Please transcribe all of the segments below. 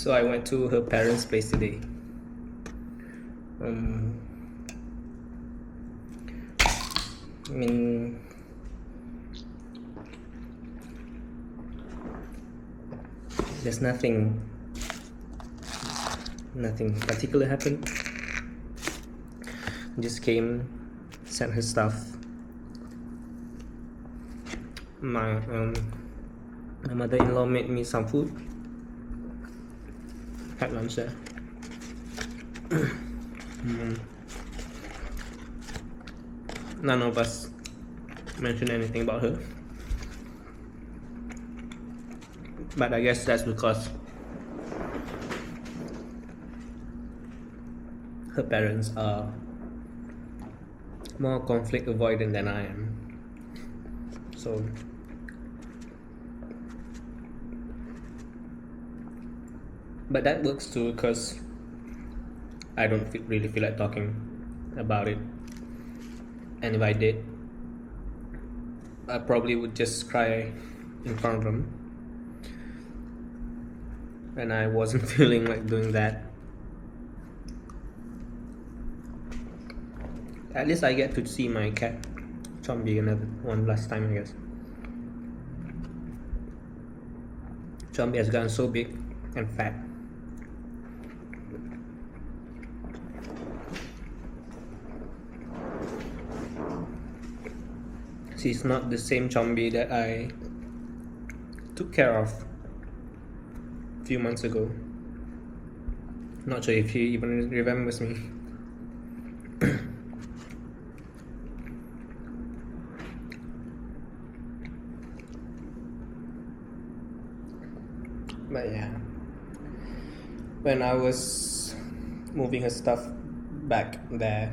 So I went to her parents' place today. I mean, there's nothing particular happened. Just came, sent her stuff. My mother-in-law made me some food. Had lunch there. None of us mentioned anything about her, but I guess that's because her parents are more conflict avoidant than I am. So but that works too, because I don't really feel like talking about it, and if I did, I probably would just cry in front of them, and I wasn't feeling like doing that. At least I get to see my cat Chombi another one last time, I guess. Chombi has gotten so big and fat. She's not the same Chombi that I took care of a few months ago. Not sure if she even remembers me. But yeah, when I was moving her stuff back there,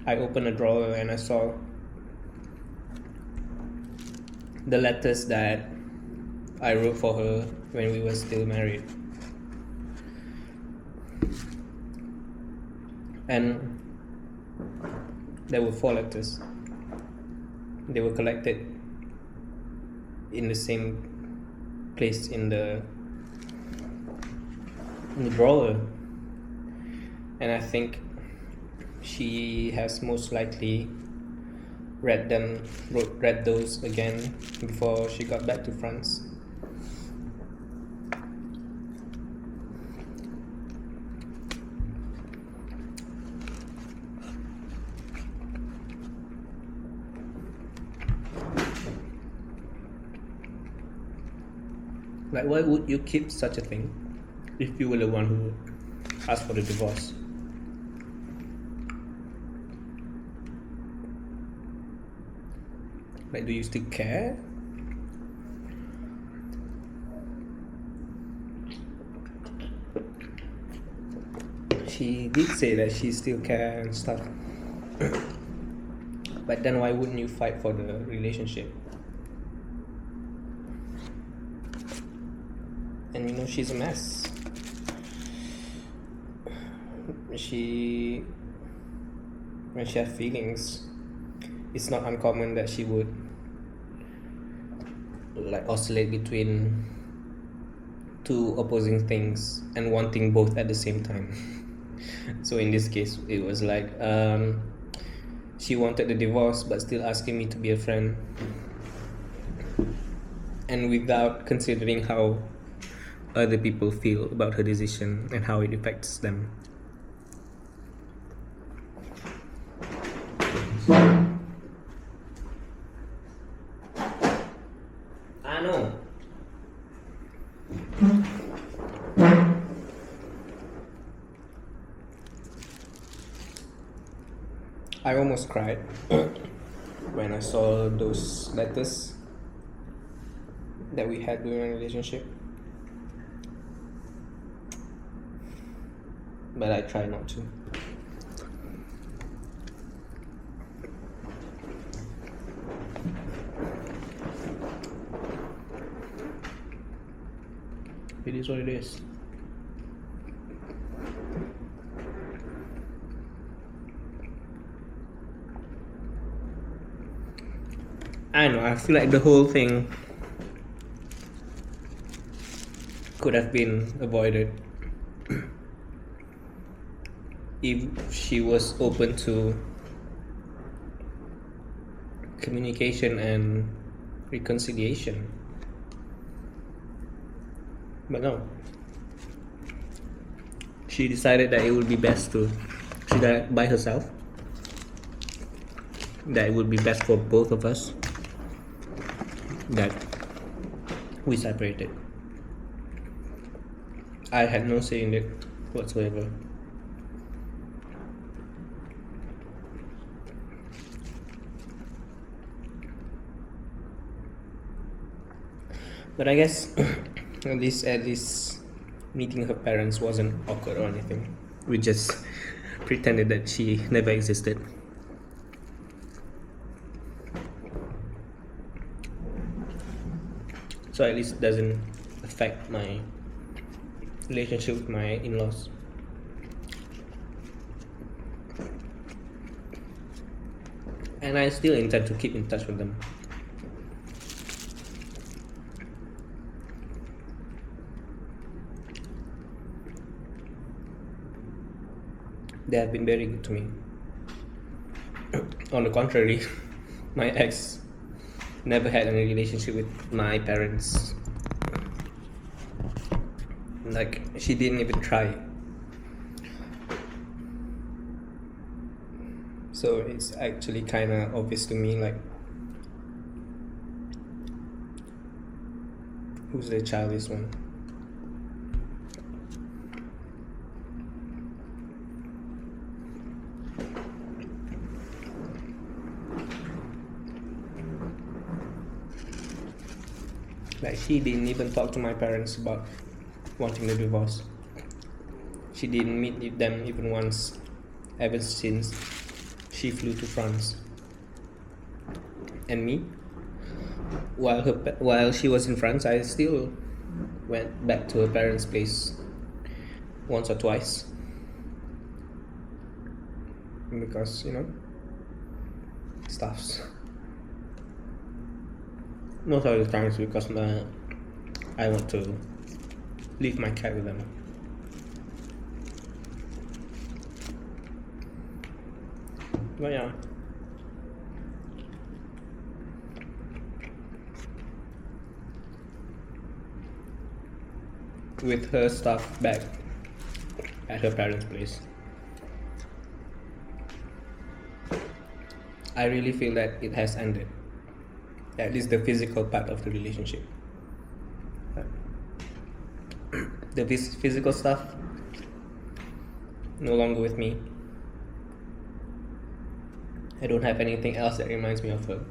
I opened a drawer and I saw the letters that I wrote for her when we were still married. And there were 4 letters. They were collected in the same place in the drawer, and I think she has most likely read those again before she got back to France. Like, why would you keep such a thing if you were the one who asked for the divorce? Like, do you still care? She did say that she still cares and stuff. But then why wouldn't you fight for the relationship? And you know, she's a mess. When she has feelings, it's not uncommon that she would like oscillate between 2 opposing things and wanting both at the same time. So in this case, it was like she wanted the divorce but still asking me to be a friend, and without considering how other people feel about her decision and how it affects them. I know. I almost cried when I saw those letters that we had during our relationship. But I try not to. It is what it is. I know, I feel like the whole thing could have been avoided if she was open to communication and reconciliation. But no, she decided that it would be best to she died by herself, that it would be best for both of us that we separated. I had no say in it whatsoever. But I guess at least meeting her parents wasn't awkward or anything. We just pretended that she never existed. So at least it doesn't affect my relationship with my in-laws. And I still intend to keep in touch with them. They have been very good to me. On the contrary, my ex never had any relationship with my parents. Like, she didn't even try. So it's actually kind of obvious to me, like, who's the childish one? Like, she didn't even talk to my parents about wanting the divorce. She didn't meet them even once ever since she flew to France. And me, while she was in France, I still went back to her parents' place once or twice, because, you know, stuffs. Most of the times because I want to leave my cat with them. But yeah. With her stuff back at her parents' place, I really feel that it has ended. At least the physical part of the relationship. The physical stuff, no longer with me. I don't have anything else that reminds me of her.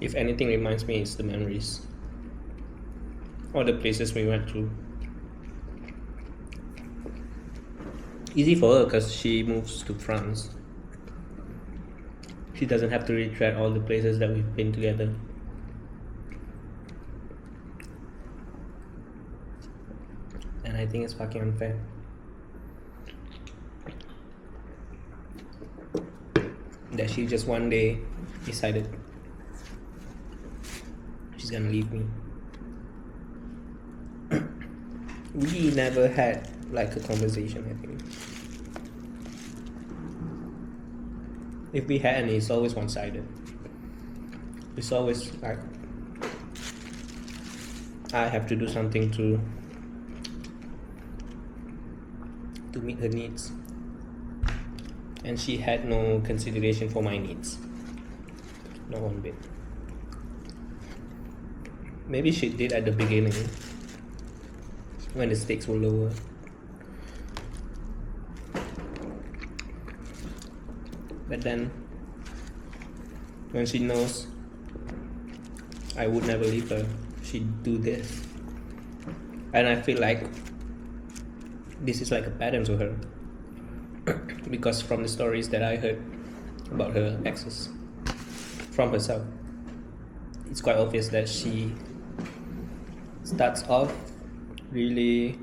If anything reminds me, it's the memories or the places we went to. Easy for her because she moves to France. She doesn't have to retread all the places that we've been together. And I think it's fucking unfair. That she just one day decided she's gonna leave me. We never had like a conversation, I think. If we had any, it's always one-sided. It's always like, I have to do something to meet her needs, and she had no consideration for my needs, not one bit. Maybe she did at the beginning when the stakes were lower. But then, when she knows I would never leave her, she'd do this. And I feel like this is like a pattern to her. Because from the stories that I heard about her exes, from herself, it's quite obvious that she starts off really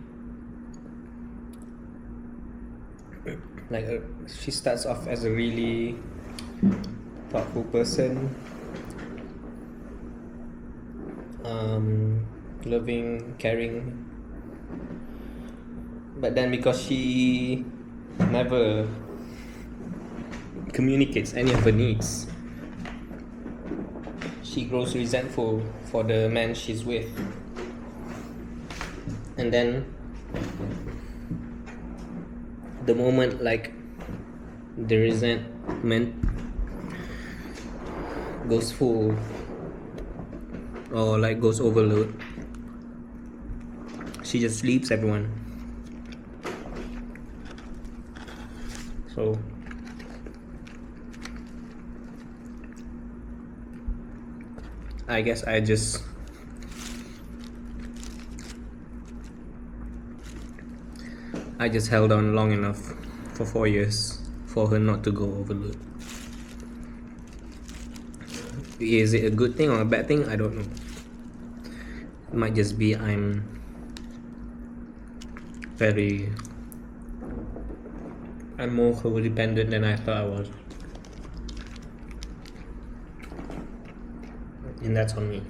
she starts off as a really thoughtful person, loving, caring. But then because she never communicates any of her needs, she grows resentful for the man she's with. And then the moment like the resentment goes full or like goes overload, she just leaves everyone. So I guess I just held on long enough for 4 years for her not to go overload. Is it a good thing or a bad thing? I don't know. It might just be I'm more codependent than I thought I was. And that's on me.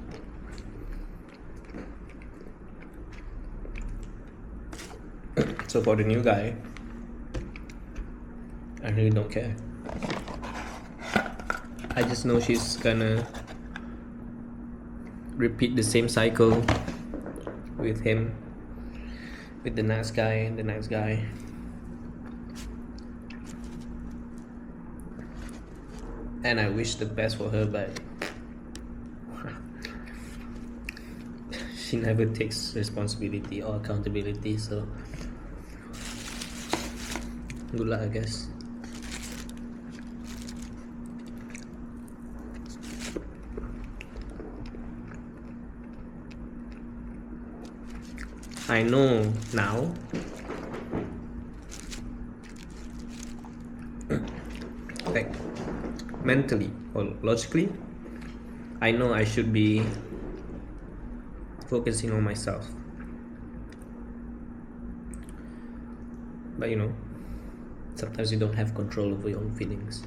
So for the new guy, I really don't care. I just know she's gonna repeat the same cycle with him, with the nice guy and the nice guy. And I wish the best for her, but she never takes responsibility or accountability, so good luck, I guess. I know now like mentally or logically, I know I should be focusing on myself, but you know, sometimes you don't have control over your own feelings.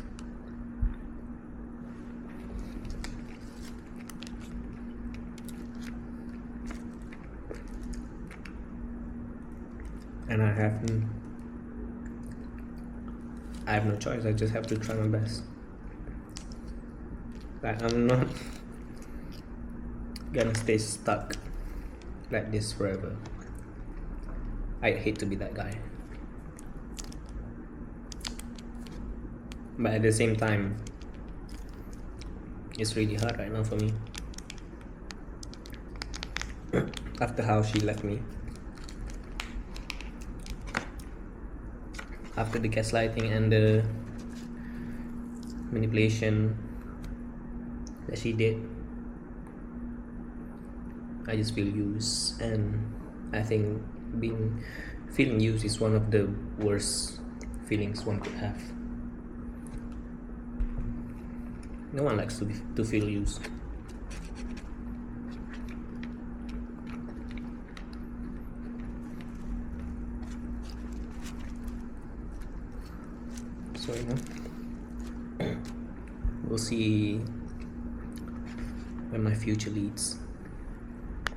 And I have no choice. I just have to try my best. Like, I'm not gonna stay stuck like this forever. I hate to be that guy, but at the same time, it's really hard right now for me. After how she left me, after the gaslighting and the manipulation that she did, I just feel used, and I think feeling used is one of the worst feelings one could have. No one likes to feel used. So you know, we'll see where my future leads.